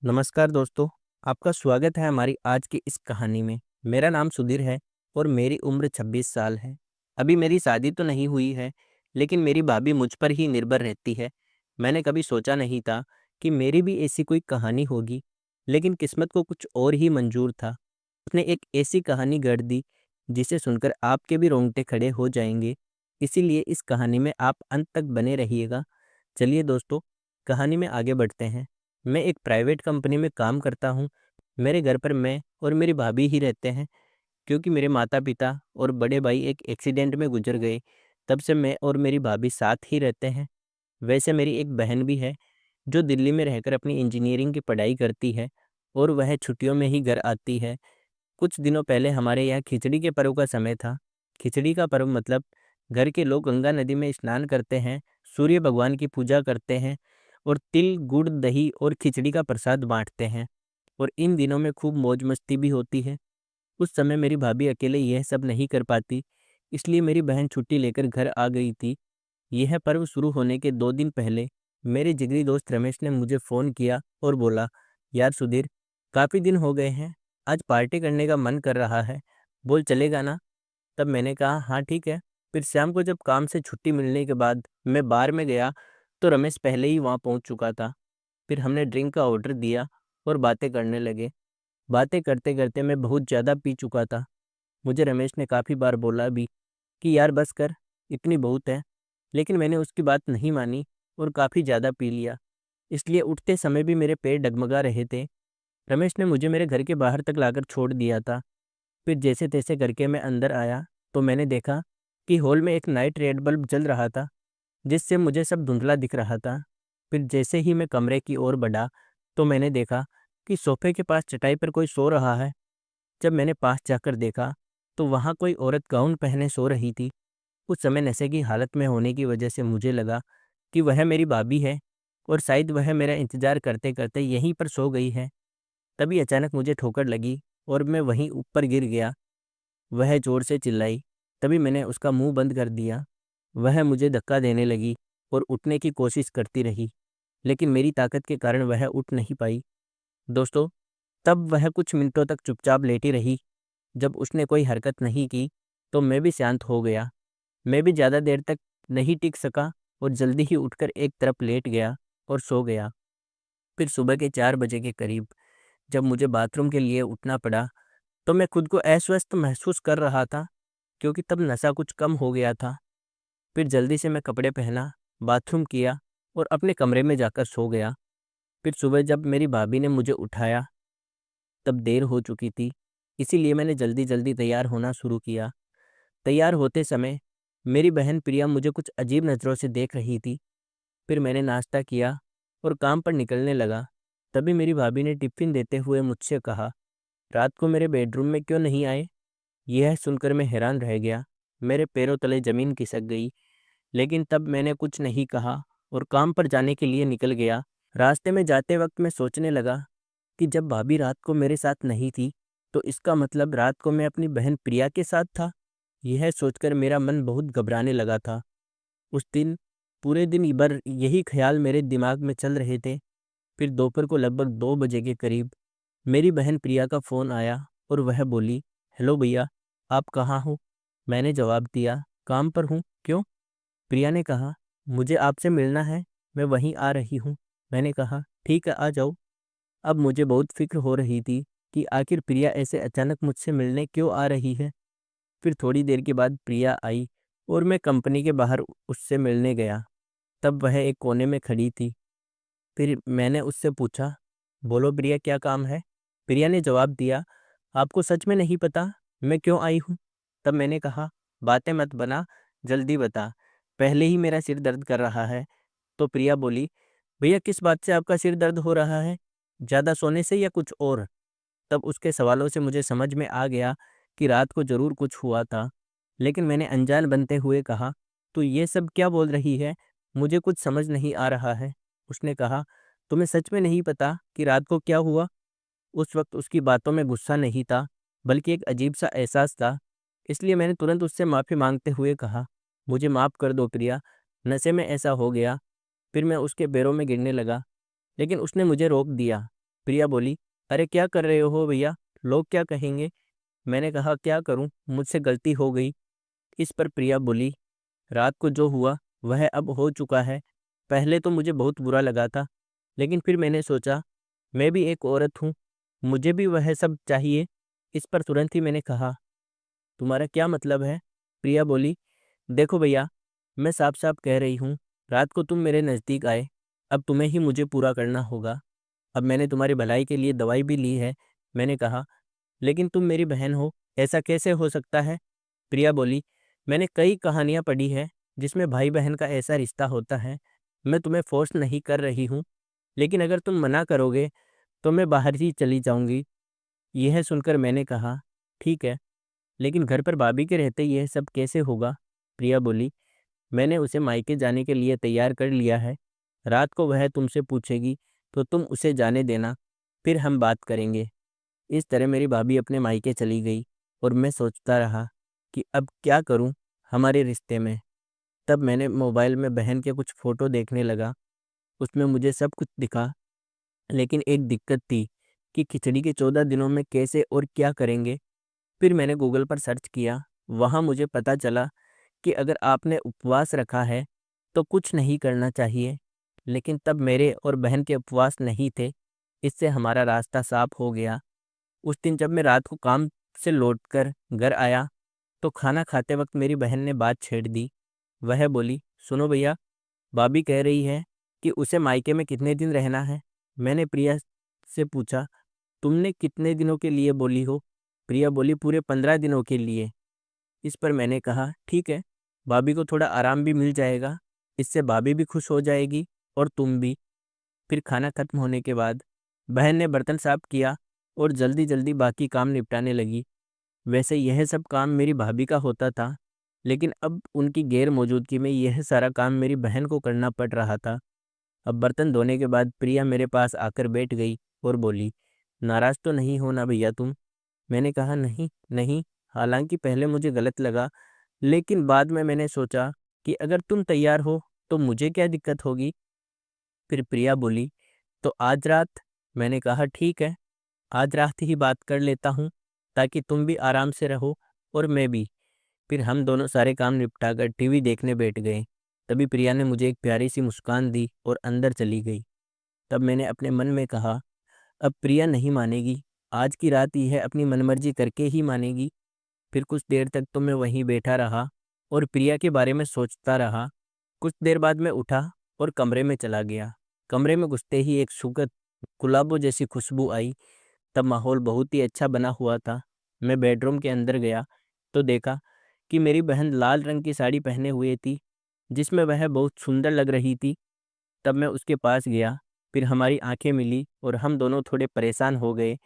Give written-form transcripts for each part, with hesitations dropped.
नमस्कार दोस्तों, आपका स्वागत है हमारी आज की इस कहानी में। मेरा नाम सुधीर है और मेरी उम्र 26 साल है। अभी मेरी शादी तो नहीं हुई है, लेकिन मेरी भाभी मुझ पर ही निर्भर रहती है। मैंने कभी सोचा नहीं था कि मेरी भी ऐसी कोई कहानी होगी, लेकिन किस्मत को कुछ और ही मंजूर था। उसने एक ऐसी कहानी गढ़ दी, जिसे सुनकर आपके भी रोंगटे खड़े हो जाएंगे। इसीलिए इस कहानी में आप अंत तक बने रहिएगा। चलिए दोस्तों, कहानी में आगे बढ़ते हैं। मैं एक प्राइवेट कंपनी में काम करता हूँ। मेरे घर पर मैं और मेरी भाभी ही रहते हैं, क्योंकि मेरे माता-पिता और बड़े भाई एक एक्सीडेंट में गुजर गए। तब से मैं और मेरी भाभी साथ ही रहते हैं। वैसे मेरी एक बहन भी है, जो दिल्ली में रहकर अपनी इंजीनियरिंग की पढ़ाई करती है और वह छुट्टियों में ही घर आती है। कुछ दिनों पहले हमारे यहाँ खिचड़ी के पर्व का समय था। खिचड़ी का पर्व मतलब घर के लोग गंगा नदी में स्नान करते हैं, सूर्य भगवान की पूजा करते हैं और तिल, गुड़, दही और खिचड़ी का प्रसाद बाँटते हैं। और इन दिनों में खूब मौज-मस्ती भी होती है। उस समय मेरी भाभी अकेले यह सब नहीं कर पाती, इसलिए मेरी बहन छुट्टी लेकर घर आ गई थी। यह पर्व शुरू होने के 2 दिन पहले मेरे जिगरी दोस्त रमेश ने मुझे फ़ोन किया और बोला, "यार सुधीर, काफ़ी दिन हो गए हैं, आज पार्टी करने का मन कर रहा है, बोल चलेगा ना?" तब मैंने कहा, "हाँ, ठीक है।" फिर शाम को जब काम से छुट्टी मिलने के बाद मैं बार में गया, तो रमेश पहले ही वहाँ पहुँच चुका था। फिर हमने ड्रिंक का ऑर्डर दिया और बातें करने लगे। बातें करते-करते मैं बहुत ज़्यादा पी चुका था। मुझे रमेश ने काफ़ी बार बोला भी कि यार बस कर, इतनी बहुत है। लेकिन मैंने उसकी बात नहीं मानी और काफ़ी ज़्यादा पी लिया। इसलिए उठते समय भी मेरे पैर डगमगा रहे थे। रमेश ने मुझे मेरे घर के बाहर तक लाकर छोड़ दिया था। फिर जैसे-तैसे करके मैं अंदर आया, तो मैंने देखा कि हॉल में एक नाइट रेड बल्ब जल रहा था, जिससे मुझे सब धुंधला दिख रहा था। फिर जैसे ही मैं कमरे की ओर बढ़ा, तो मैंने देखा कि सोफे के पास चटाई पर कोई सो रहा है। जब मैंने पास जाकर देखा, तो वहाँ कोई औरत गाउन पहने सो रही थी। उस समय नशे की हालत में होने की वजह से मुझे लगा कि वह मेरी भाभी है और शायद वह मेरा इंतज़ार करते-करते यहीं पर सो गई है। तभी अचानक मुझे ठोकर लगी और मैं वहीं ऊपर गिर गया। वह ज़ोर से चिल्लाई, तभी मैंने उसका मुँह बंद कर दिया। वह मुझे धक्का देने लगी और उठने की कोशिश करती रही, लेकिन मेरी ताकत के कारण वह उठ नहीं पाई। दोस्तों, तब वह कुछ मिनटों तक चुपचाप लेटी रही। जब उसने कोई हरकत नहीं की, तो मैं भी शांत हो गया। मैं भी ज़्यादा देर तक नहीं टिक सका और जल्दी ही उठकर एक तरफ लेट गया और सो गया। फिर सुबह के 4 बजे के करीब जब मुझे बाथरूम के लिए उठना पड़ा, तो मैं खुद को अस्वस्थ महसूस कर रहा था, क्योंकि तब नशा कुछ कम हो गया था। फिर जल्दी से मैं कपड़े पहना, बाथरूम किया और अपने कमरे में जाकर सो गया। फिर सुबह जब मेरी भाभी ने मुझे उठाया, तब देर हो चुकी थी, इसीलिए मैंने जल्दी-जल्दी तैयार होना शुरू किया। तैयार होते समय मेरी बहन प्रिया मुझे कुछ अजीब नज़रों से देख रही थी। फिर मैंने नाश्ता किया और काम पर निकलने लगा। तभी मेरी भाभी ने टिफ़िन देते हुए मुझसे कहा, "रात को मेरे बेडरूम में क्यों नहीं आए?" यह सुनकर मैं हैरान रह गया। मेरे पैरों तले ज़मीन खिसक गई, लेकिन तब मैंने कुछ नहीं कहा और काम पर जाने के लिए निकल गया। रास्ते में जाते वक़्त मैं सोचने लगा कि जब भाभी रात को मेरे साथ नहीं थी, तो इसका मतलब रात को मैं अपनी बहन प्रिया के साथ था। यह सोचकर मेरा मन बहुत घबराने लगा था। उस दिन पूरे दिन भर यही ख़्याल मेरे दिमाग में चल रहे थे। फिर दोपहर को लगभग 2 बजे के करीब मेरी बहन प्रिया का फ़ोन आया और वह बोली, "हेलो भैया, आप कहाँ हो?" मैंने जवाब दिया, "काम पर हूँ।" "क्यों?" प्रिया ने कहा, "मुझे आपसे मिलना है, मैं वहीं आ रही हूँ।" मैंने कहा, "ठीक है, आ जाओ।" अब मुझे बहुत फ़िक्र हो रही थी कि आखिर प्रिया ऐसे अचानक मुझसे मिलने क्यों आ रही है। फिर थोड़ी देर के बाद प्रिया आई और मैं कंपनी के बाहर उससे मिलने गया। तब वह एक कोने में खड़ी थी। फिर मैंने उससे पूछा, "बोलो प्रिया, क्या काम है?" प्रिया ने जवाब दिया, "आपको सच में नहीं पता मैं क्यों आई हूँ?" तब मैंने कहा, "बातें मत बना, जल्दी बता, पहले ही मेरा सिर दर्द कर रहा है।" तो प्रिया बोली, "भैया, किस बात से आपका सिर दर्द हो रहा है? ज़्यादा सोने से या कुछ और?" तब उसके सवालों से मुझे समझ में आ गया कि रात को ज़रूर कुछ हुआ था। लेकिन मैंने अनजान बनते हुए कहा, "तू ये सब क्या बोल रही है? मुझे कुछ समझ नहीं आ रहा है।" उसने कहा, "तुम्हें सच में नहीं पता कि रात को क्या हुआ?" उस वक़्त उसकी बातों में गुस्सा नहीं था, बल्कि एक अजीब-सा एहसास था। इसलिए मैंने तुरंत उससे माफ़ी माँगते हुए कहा, "मुझे माफ़ कर दो प्रिया, नशे में ऐसा हो गया।" फिर मैं उसके पैरों में गिरने लगा, लेकिन उसने मुझे रोक दिया। प्रिया बोली, अरे क्या कर रहे हो भैया, लोग क्या कहेंगे। मैंने कहा, क्या करूं, मुझसे गलती हो गई। इस पर प्रिया बोली, रात को जो हुआ वह अब हो चुका है। पहले तो मुझे बहुत बुरा लगा था, लेकिन फिर मैंने सोचा मैं भी एक औरत हूँ, मुझे भी वह सब चाहिए। इस पर तुरंत ही मैंने कहा, तुम्हारा क्या मतलब है। प्रिया बोली, देखो भैया, मैं साफ साफ कह रही हूँ, रात को तुम मेरे नज़दीक आए, अब तुम्हें ही मुझे पूरा करना होगा। अब मैंने तुम्हारी भलाई के लिए दवाई भी ली है। मैंने कहा, लेकिन तुम मेरी बहन हो, ऐसा कैसे हो सकता है। प्रिया बोली, मैंने कई कहानियाँ पढ़ी है जिसमें भाई बहन का ऐसा रिश्ता होता है। मैं तुम्हें फोर्स नहीं कर रही हूँ, लेकिन अगर तुम मना करोगे तो मैं बाहर ही चली जाऊंगी। यह सुनकर मैंने कहा, ठीक है, लेकिन घर पर भाभी के रहते यह सब कैसे होगा। प्रिया बोली, मैंने उसे मायके जाने के लिए तैयार कर लिया है। रात को वह तुमसे पूछेगी तो तुम उसे जाने देना, फिर हम बात करेंगे। इस तरह मेरी भाभी अपने मायके चली गई और मैं सोचता रहा कि अब क्या करूं हमारे रिश्ते में। तब मैंने मोबाइल में बहन के कुछ फ़ोटो देखने लगा। उसमें मुझे सब कुछ दिखा, लेकिन एक दिक्कत थी कि खिचड़ी के 14 दिनों में कैसे और क्या करेंगे। फिर मैंने गूगल पर सर्च किया। वहाँ मुझे पता चला कि अगर आपने उपवास रखा है तो कुछ नहीं करना चाहिए। लेकिन तब मेरे और बहन के उपवास नहीं थे। इससे हमारा रास्ता साफ हो गया। उस दिन जब मैं रात को काम से लौटकर घर आया तो खाना खाते वक्त मेरी बहन ने बात छेड़ दी। वह बोली, सुनो भैया, भाभी कह रही है कि उसे मायके में कितने दिन रहना है। मैंने प्रिया से पूछा, तुमने कितने दिनों के लिए बोली हो। प्रिया बोली, पूरे 15 दिनों के लिए। इस पर मैंने कहा, ठीक है, भाभी को थोड़ा आराम भी मिल जाएगा, इससे भाभी भी खुश हो जाएगी और तुम भी। फिर खाना खत्म होने के बाद बहन ने बर्तन साफ किया और जल्दी जल्दी बाकी काम निपटाने लगी। वैसे यह सब काम मेरी भाभी का होता था, लेकिन अब उनकी गैर मौजूदगी में यह सारा काम मेरी बहन को करना पड़ रहा था। अब बर्तन धोने के बाद प्रिया मेरे पास आकर बैठ गई और बोली, नाराज तो नहीं हो ना भैया तुम। मैंने कहा, नहीं नहीं, हालांकि पहले मुझे गलत लगा, लेकिन बाद में मैंने सोचा कि अगर तुम तैयार हो तो मुझे क्या दिक्कत होगी। फिर प्रिया बोली, तो आज रात। मैंने कहा, ठीक है, आज रात ही बात कर लेता हूँ, ताकि तुम भी आराम से रहो और मैं भी। फिर हम दोनों सारे काम निपटाकर टीवी देखने बैठ गए। तभी प्रिया ने मुझे एक प्यारी सी मुस्कान दी और अंदर चली गई। तब मैंने अपने मन में कहा, अब प्रिया नहीं मानेगी, आज की रात यह अपनी मनमर्जी करके ही मानेगी। फिर कुछ देर तक तो मैं वहीं बैठा रहा और प्रिया के बारे में सोचता रहा। कुछ देर बाद मैं उठा और कमरे में चला गया। कमरे में घुसते ही एक सुगंध, गुलाबों जैसी खुशबू आई। तब माहौल बहुत ही अच्छा बना हुआ था। मैं बेडरूम के अंदर गया तो देखा कि मेरी बहन लाल रंग की साड़ी पहने हुए थी, जिसमें वह बहुत सुंदर लग रही थी। तब मैं उसके पास गया, फिर हमारी आंखें मिली और हम दोनों थोड़े परेशान हो गए।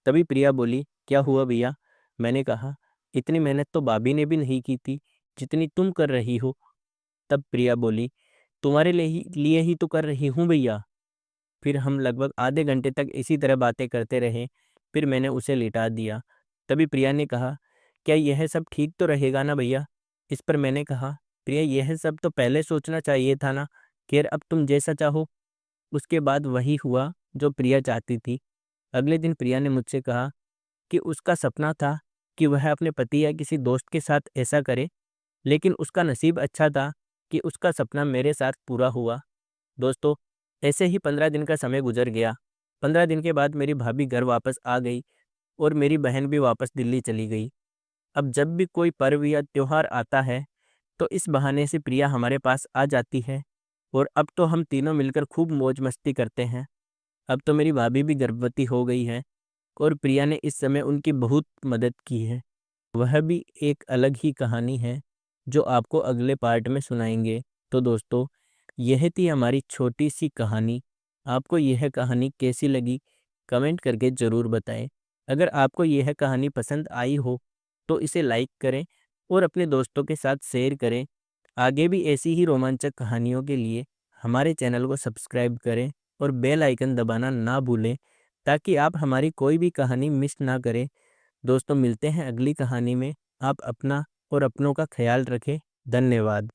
तभी प्रिया बोली, क्या हुआ भैया। मैंने कहा, इतनी मेहनत तो भाभी ने भी नहीं की थी जितनी तुम कर रही हो। तब प्रिया बोली, तुम्हारे लिए ही तो कर रही हूँ भैया। फिर हम लगभग आधे घंटे तक इसी तरह बातें करते रहे। फिर मैंने उसे लिटा दिया। तभी प्रिया ने कहा, क्या यह सब ठीक तो रहेगा ना भैया। इस पर मैंने कहा, प्रिया, यह सब तो पहले सोचना चाहिए था ना। खैर, अब तुम जैसा चाहो। उसके बाद वही हुआ जो प्रिया चाहती थी। अगले दिन प्रिया ने मुझसे कहा कि उसका सपना था कि वह अपने पति या किसी दोस्त के साथ ऐसा करे, लेकिन उसका नसीब अच्छा था कि उसका सपना मेरे साथ पूरा हुआ। दोस्तों, ऐसे ही 15 दिन का समय गुजर गया। 15 दिन के बाद मेरी भाभी घर वापस आ गई और मेरी बहन भी वापस दिल्ली चली गई। अब जब भी कोई पर्व या त्योहार आता है तो इस बहाने से प्रिया हमारे पास आ जाती है और अब तो हम तीनों मिलकर खूब मौज मस्ती करते हैं। अब तो मेरी भाभी भी गर्भवती हो गई है और प्रिया ने इस समय उनकी बहुत मदद की है। वह भी एक अलग ही कहानी है जो आपको अगले पार्ट में सुनाएंगे। तो दोस्तों, यह थी हमारी छोटी सी कहानी। आपको यह कहानी कैसी लगी, कमेंट करके ज़रूर बताएं। अगर आपको यह कहानी पसंद आई हो तो इसे लाइक करें और अपने दोस्तों के साथ शेयर करें। आगे भी ऐसी ही रोमांचक कहानियों के लिए हमारे चैनल को सब्सक्राइब करें और बेल आइकन दबाना ना भूलें, ताकि आप हमारी कोई भी कहानी मिस ना करें। दोस्तों, मिलते हैं अगली कहानी में। आप अपना और अपनों का ख्याल रखें। धन्यवाद।